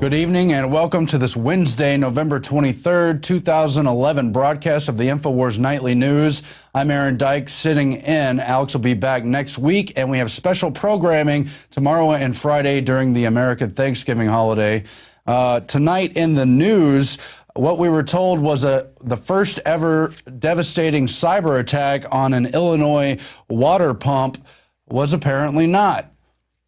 Good evening and welcome to this Wednesday, November 23rd, 2011 broadcast of the InfoWars Nightly News. I'm Aaron Dyke sitting in. Alex will be back next week, and we have special programming tomorrow and Friday during the American Thanksgiving holiday. Tonight in the news, what we were told was the first ever devastating cyber attack on an Illinois water pump was apparently not.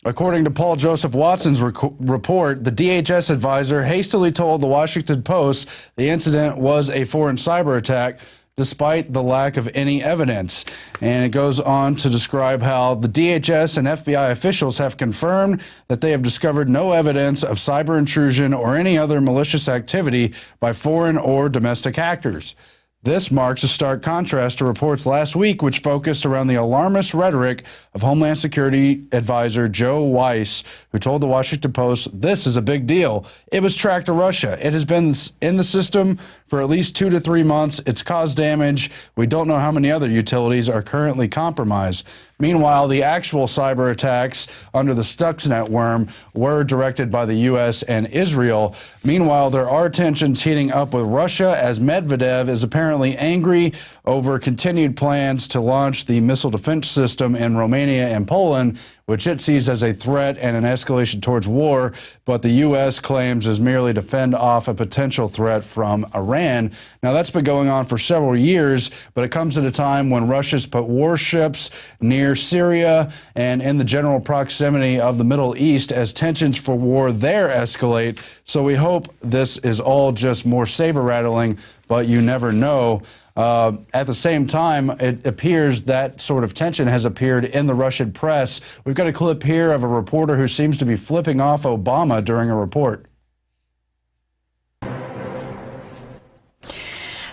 According to Paul Joseph Watson's report, the DHS advisor hastily told the Washington Post the incident was a foreign cyber attack, despite the lack of any evidence. And it goes on to describe how the DHS and FBI officials have confirmed that they have discovered no evidence of cyber intrusion or any other malicious activity by foreign or domestic actors. This marks a stark contrast to reports last week, which focused around the alarmist rhetoric of Homeland Security Advisor Joe Weiss, who told the Washington Post, "This is a big deal. It was tracked to Russia. It has been in the system for at least 2 to 3 months. It's caused damage. We don't know how many other utilities are currently compromised." Meanwhile, the actual cyber attacks under the Stuxnet worm were directed by the U.S. and Israel. Meanwhile, there are tensions heating up with Russia as Medvedev is apparently angry over continued plans to launch the missile defense system in Romania and Poland, which it sees as a threat and an escalation towards war, but the U.S. claims is merely to fend off a potential threat from Iran. Now, that's been going on for several years, but it comes at a time when Russia's put warships near Syria and in the general proximity of the Middle East as tensions for war there escalate. So we hope this is all just more saber-rattling, but you never know. At the same time, it appears that sort of tension has appeared in the Russian press. We've got a clip here of a reporter who seems to be flipping off Obama during a report.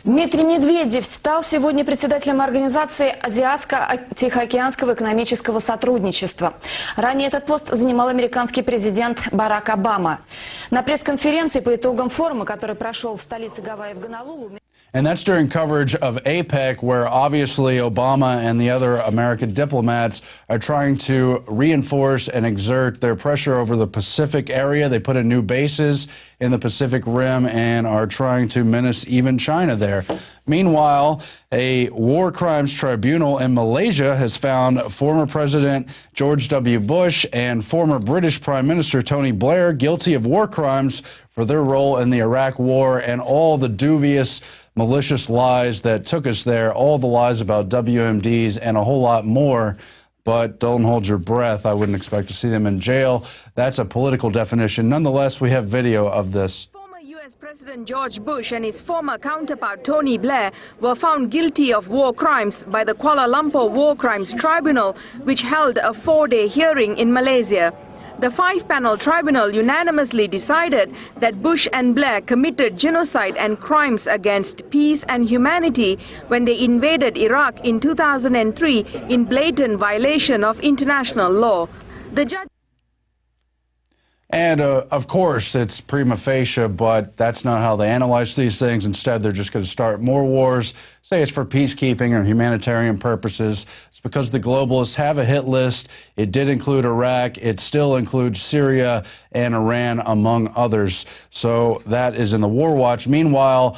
Дмитрий Медведев стал сегодня председателем Организации Азиатско-Тихоокеанского экономического сотрудничества. Ранее этот пост занимал американский президент Барак Обама. На пресс-конференции по итогам форума, который прошел в столице Гавайи в Гонолулу. And that's during coverage of APEC, where obviously Obama and the other American diplomats are trying to reinforce and exert their pressure over the Pacific area. They put in new bases in the Pacific Rim and are trying to menace even China there. Meanwhile, a war crimes tribunal in Malaysia has found former President George W. Bush and former British Prime Minister Tony Blair guilty of war crimes for their role in the Iraq War and all the dubious malicious lies that took us there, all the lies about WMDs and a whole lot more. But don't hold your breath. I wouldn't expect to see them in jail. That's a political definition. Nonetheless, we have video of this. Former U.S. President George Bush and his former counterpart Tony Blair were found guilty of war crimes by the Kuala Lumpur War Crimes Tribunal, which held a 4-day hearing in Malaysia. The 5-panel tribunal unanimously decided that Bush and Blair committed genocide and crimes against peace and humanity when they invaded Iraq in 2003 in blatant violation of international law. The judge And, of course, it's prima facie, but that's not how they analyze these things. Instead, they're just going to start more wars, say it's for peacekeeping or humanitarian purposes. It's because the globalists have a hit list. It did include Iraq. It still includes Syria and Iran, among others. So that is in the war watch. Meanwhile,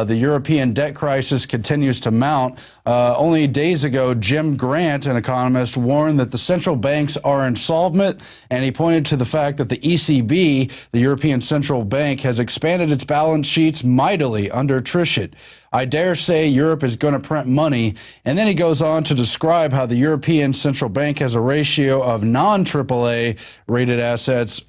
the European debt crisis continues to mount. Only days ago, Jim Grant, an economist, warned that the central banks are insolvent, and he pointed to the fact that the ECB, the European Central Bank, has expanded its balance sheets mightily under Trichet. I dare say Europe is going to print money. And then he goes on to describe how the European Central Bank has a ratio of non-AAA rated assets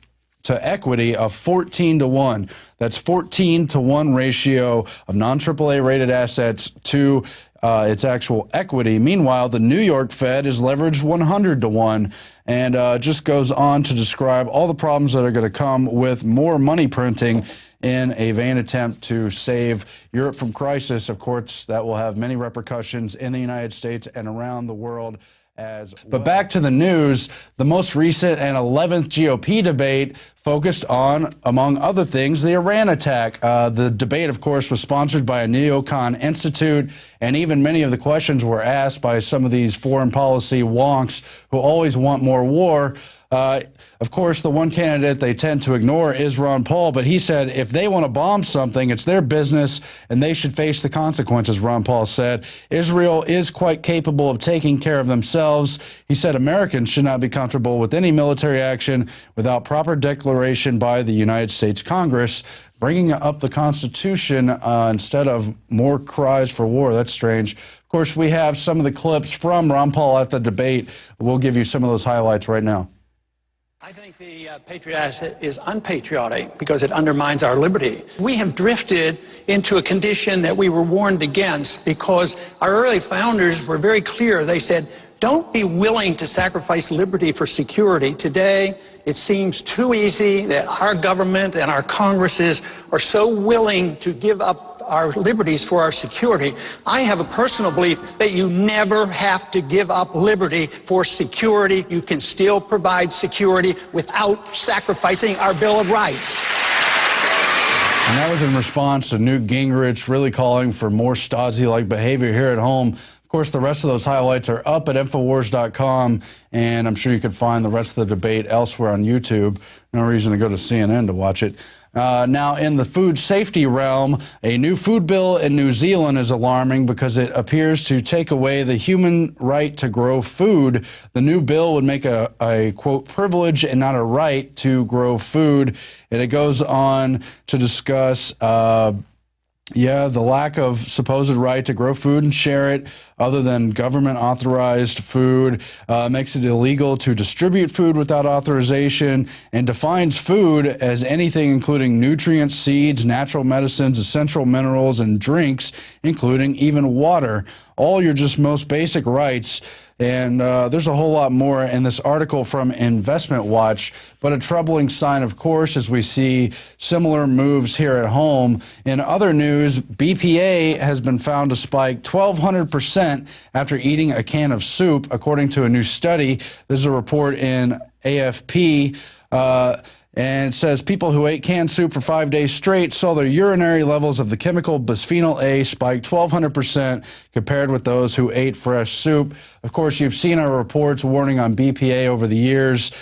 to equity of 14 to 1. That's 14 to 1 ratio of non-AAA rated assets to its actual equity. Meanwhile, the New York Fed is leveraged 100 to 1 and just goes on to describe all the problems that are going to come with more money printing in a vain attempt to save Europe from crisis. Of course, that will have many repercussions in the United States and around the world. But back to the news, the most recent and 11th GOP debate focused on, among other things, the Iran attack. The debate, of course, was sponsored by a neocon institute, and even many of the questions were asked by some of these foreign policy wonks who always want more war. Of course, the one candidate they tend to ignore is Ron Paul, but he said if they want to bomb something, it's their business and they should face the consequences, Ron Paul said. Israel is quite capable of taking care of themselves. He said Americans should not be comfortable with any military action without proper declaration by the United States Congress. Bringing up the Constitution instead of more cries for war. That's strange. Of course, we have some of the clips from Ron Paul at the debate. We'll give you some of those highlights right now. I think the Patriot Act is unpatriotic because it undermines our liberty. We have drifted into a condition that we were warned against because our early founders were very clear. They said, don't be willing to sacrifice liberty for security. Today, it seems too easy that our government and our Congresses are so willing to give up our liberties for our security. I have a personal belief that you never have to give up liberty for security. You can still provide security without sacrificing our Bill of Rights. And that was in response to Newt Gingrich really calling for more Stasi-like behavior here at home. Of course, the rest of those highlights are up at InfoWars.com, and I'm sure you could find the rest of the debate elsewhere on YouTube. No reason to go to CNN to watch it. Now, in the food safety realm, a new food bill in New Zealand is alarming because it appears to take away the human right to grow food. The new bill would make a quote, privilege and not a right to grow food. And it goes on to discuss the lack of supposed right to grow food and share it other than government-authorized food, makes it illegal to distribute food without authorization, and defines food as anything including nutrients, seeds, natural medicines, essential minerals, and drinks, including even water. All your just most basic rights. And there's a whole lot more in this article from Investment Watch, but a troubling sign, of course, as we see similar moves here at home. In other news, BPA has been found to spike 1,200% after eating a can of soup, according to a new study. This is a report in AFP. And it says people who ate canned soup for 5 days straight saw their urinary levels of the chemical bisphenol A spike 1,200% compared with those who ate fresh soup. Of course, you've seen our reports warning on BPA over the years.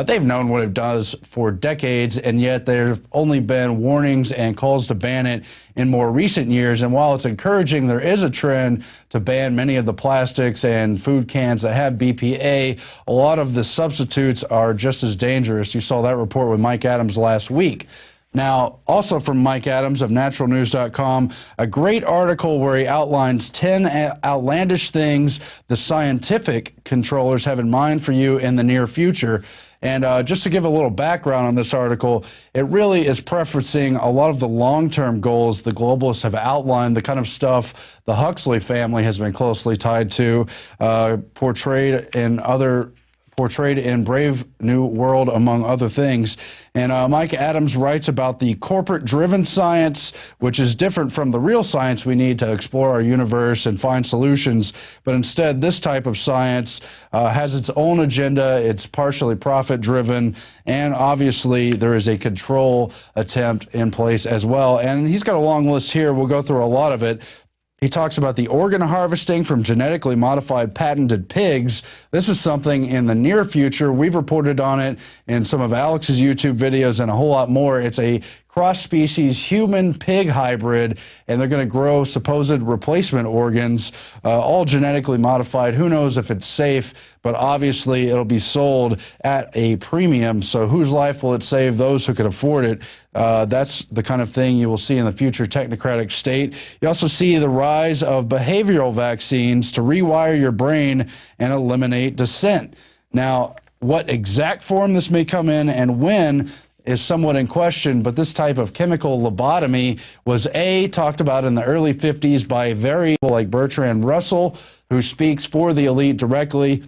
They've known what it does for decades, and yet there have only been warnings and calls to ban it in more recent years. And while it's encouraging, there is a trend to ban many of the plastics and food cans that have BPA. A lot of the substitutes are just as dangerous. You saw that report with Mike Adams last week. Now, also from Mike Adams of naturalnews.com, a great article where he outlines 10 outlandish things the scientific controllers have in mind for you in the near future. And just to give a little background on this article, it really is preferencing a lot of the long-term goals the globalists have outlined, the kind of stuff the Huxley family has been closely tied to, portrayed in Brave New World, among other things. And Mike Adams writes about the corporate-driven science, which is different from the real science we need to explore our universe and find solutions. But instead, this type of science has its own agenda. It's partially profit-driven. And obviously, there is a control attempt in place as well. And he's got a long list here. We'll go through a lot of it. He talks about the organ harvesting from genetically modified patented pigs. This is something in the near future. We've reported on it in some of Alex's YouTube videos and a whole lot more. It's a cross-species human-pig hybrid, and they're going to grow supposed replacement organs, all genetically modified. Who knows if it's safe, but obviously it'll be sold at a premium. So whose life will it save? Those who can afford it. That's the kind of thing you will see in the future technocratic state. You also see the rise of behavioral vaccines to rewire your brain and eliminate dissent. Now, what exact form this may come in and when is somewhat in question, but this type of chemical lobotomy was talked about in the early 50s by very like Bertrand Russell, who speaks for the elite directly.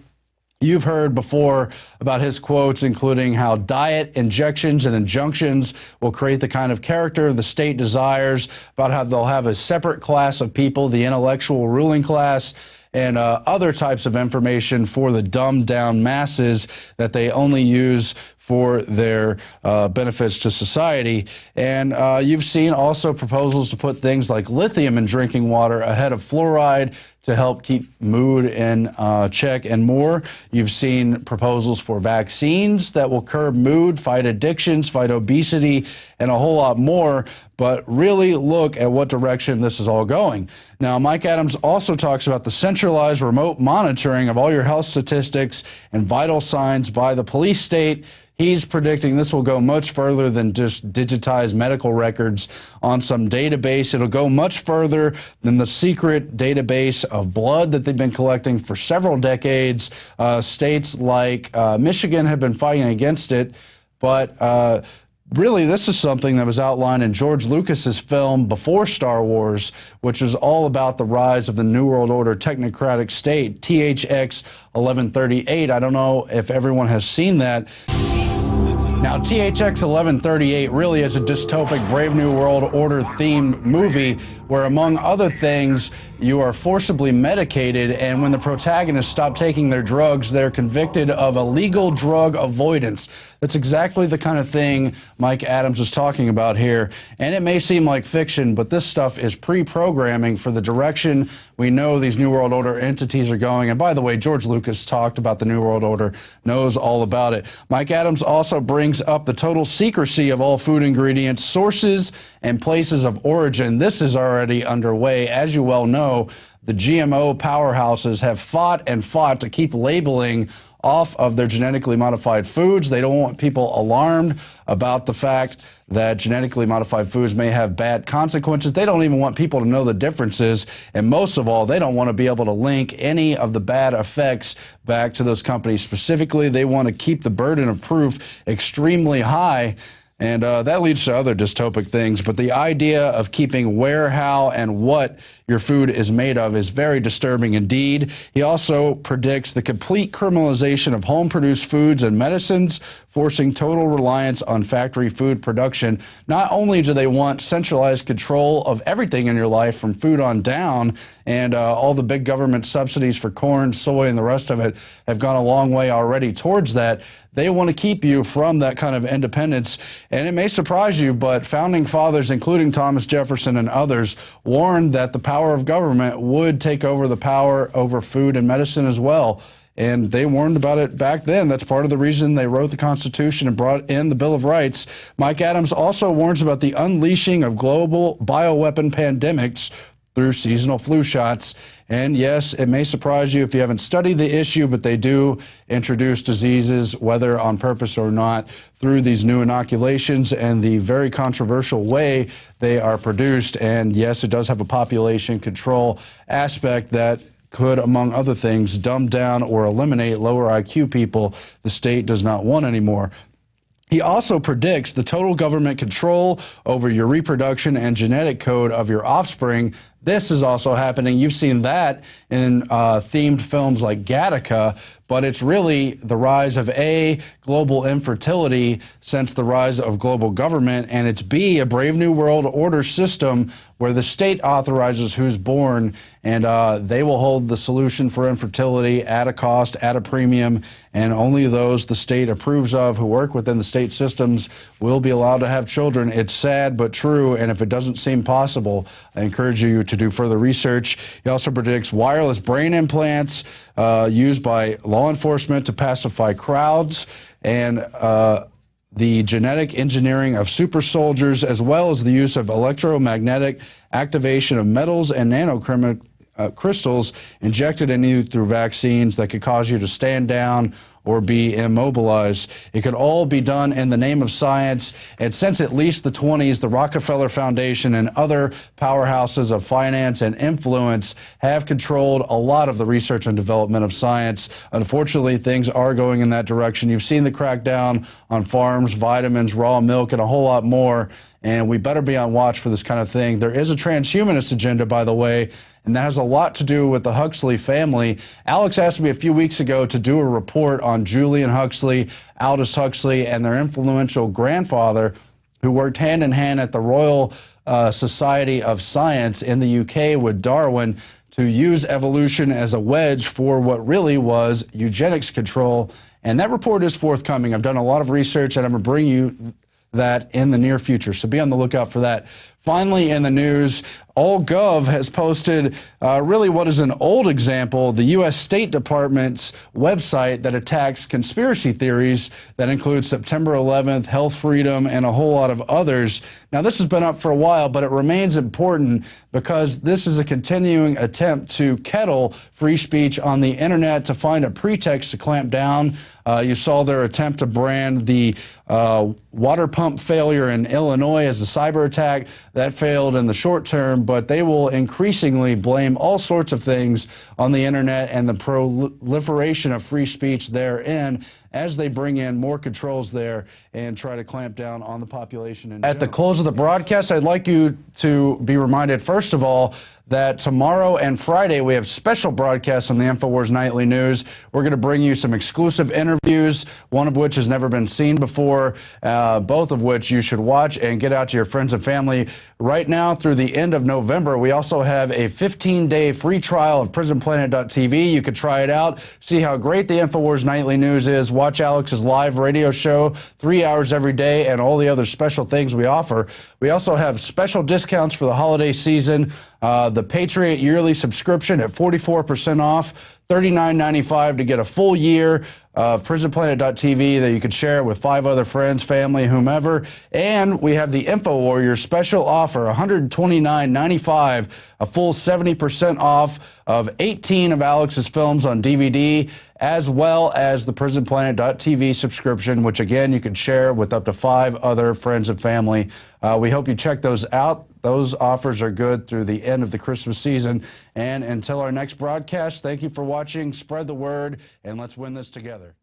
You've heard before about his quotes, including how diet, injections, and injunctions will create the kind of character the state desires, about how they'll have a separate class of people, the intellectual ruling class, and other types of information for the dumbed-down masses that they only use for their benefits to society. And you've seen also proposals to put things like lithium in drinking water ahead of fluoride to help keep mood in check and more. You've seen proposals for vaccines that will curb mood, fight addictions, fight obesity, and a whole lot more. But really look at what direction this is all going. Now, Mike Adams also talks about the centralized remote monitoring of all your health statistics and vital signs by the police state. He's predicting this will go much further than just digitized medical records on some database. It'll go much further than the secret database of blood that they've been collecting for several decades. States like Michigan have been fighting against it, but really, this is something that was outlined in George Lucas's film before Star Wars, which is all about the rise of the New World Order technocratic state, THX 1138. I don't know if everyone has seen that. Now, THX 1138 really is a dystopic Brave New World Order themed movie where, among other things, you are forcibly medicated, and when the protagonists stop taking their drugs, they're convicted of illegal drug avoidance. That's exactly the kind of thing Mike Adams is talking about here. And it may seem like fiction, but this stuff is pre-programming for the direction we know these New World Order entities are going. And by the way, George Lucas talked about the New World Order, knows all about it. Mike Adams also brings up the total secrecy of all food ingredients, sources, and places of origin. This is already underway. As you well know, the GMO powerhouses have fought and fought to keep labeling off of their genetically modified foods. They don't want people alarmed about the fact that genetically modified foods may have bad consequences. They don't even want people to know the differences. And most of all, they don't want to be able to link any of the bad effects back to those companies specifically. They want to keep the burden of proof extremely high. And that leads to other dystopic things. But the idea of keeping where, how, and what your food is made of is very disturbing indeed. He also predicts the complete criminalization of home-produced foods and medicines, forcing total reliance on factory food production. Not only do they want centralized control of everything in your life from food on down, and all the big government subsidies for corn, soy, and the rest of it have gone a long way already towards that. They want to keep you from that kind of independence. And it may surprise you, but founding fathers, including Thomas Jefferson and others, warned that the power of government would take over the power over food and medicine as well. And they warned about it back then. That's part of the reason they wrote the Constitution and brought in the Bill of Rights. Mike Adams also warns about the unleashing of global bioweapon pandemics through seasonal flu shots. And yes, it may surprise you if you haven't studied the issue, but they do introduce diseases, whether on purpose or not, through these new inoculations and the very controversial way they are produced. And yes, it does have a population control aspect that could, among other things, dumb down or eliminate lower IQ people the state does not want anymore. He also predicts the total government control over your reproduction and genetic code of your offspring. This is also happening. You've seen that in themed films like Gattaca, but it's really the rise of A, global infertility since the rise of global government, and it's B, a Brave New World Order system where the state authorizes who's born, and they will hold the solution for infertility at a cost, at a premium, and only those the state approves of who work within the state systems will be allowed to have children. It's sad but true, and if it doesn't seem possible, I encourage you to do further research. He also predicts wireless brain implants used by law enforcement to pacify crowds, and the genetic engineering of super soldiers, as well as the use of electromagnetic activation of metals and crystals injected in you through vaccines that could cause you to stand down or be immobilized. It could all be done in the name of science. And since at least the 20s, the Rockefeller Foundation and other powerhouses of finance and influence have controlled a lot of the research and development of science. Unfortunately, things are going in that direction. You've seen the crackdown on farms, vitamins, raw milk, and a whole lot more. And we better be on watch for this kind of thing. There is a transhumanist agenda, by the way, and that has a lot to do with the Huxley family. Alex asked me a few weeks ago to do a report on Julian Huxley, Aldous Huxley, and their influential grandfather, who worked hand in hand at the Royal Society of Science in the UK with Darwin to use evolution as a wedge for what really was eugenics control. And that report is forthcoming. I've done a lot of research, and I'm going to bring you that in the near future. So be on the lookout for that. Finally, in the news, AllGov has posted really what is an old example, the U.S. State Department's website that attacks conspiracy theories that include September 11th, health freedom, and a whole lot of others. Now, this has been up for a while, but it remains important because this is a continuing attempt to kettle free speech on the internet to find a pretext to clamp down. You saw their attempt to brand the water pump failure in Illinois as a cyber attack. That failed in the short term, but they will increasingly blame all sorts of things on the internet and the proliferation of free speech therein as they bring in more controls there and try to clamp down on the population in general. At the close of the broadcast, I'd like you to be reminded, first of all, that tomorrow and Friday we have special broadcasts on the InfoWars Nightly News. We're going to bring you some exclusive interviews, one of which has never been seen before, both of which you should watch and get out to your friends and family. Right now through the end of November, we also have a 15-day free trial of PrisonPlanet.tv. You could try it out, see how great the InfoWars Nightly News is, watch Alex's live radio show 3 hours every day, and all the other special things we offer. We also have special discounts for the holiday season. The Patriot yearly subscription at 44% off, $39.95 to get a full year of PrisonPlanet.tv that you can share with 5 other friends, family, whomever. And we have the InfoWarriors special offer, $129.95, a full 70% off of 18 of Alex's films on DVD, as well as the PrisonPlanet.tv subscription, which again you can share with up to 5 other friends and family. We hope you check those out. Those offers are good through the end of the Christmas season. And until our next broadcast, thank you for watching. Spread the word, and let's win this together.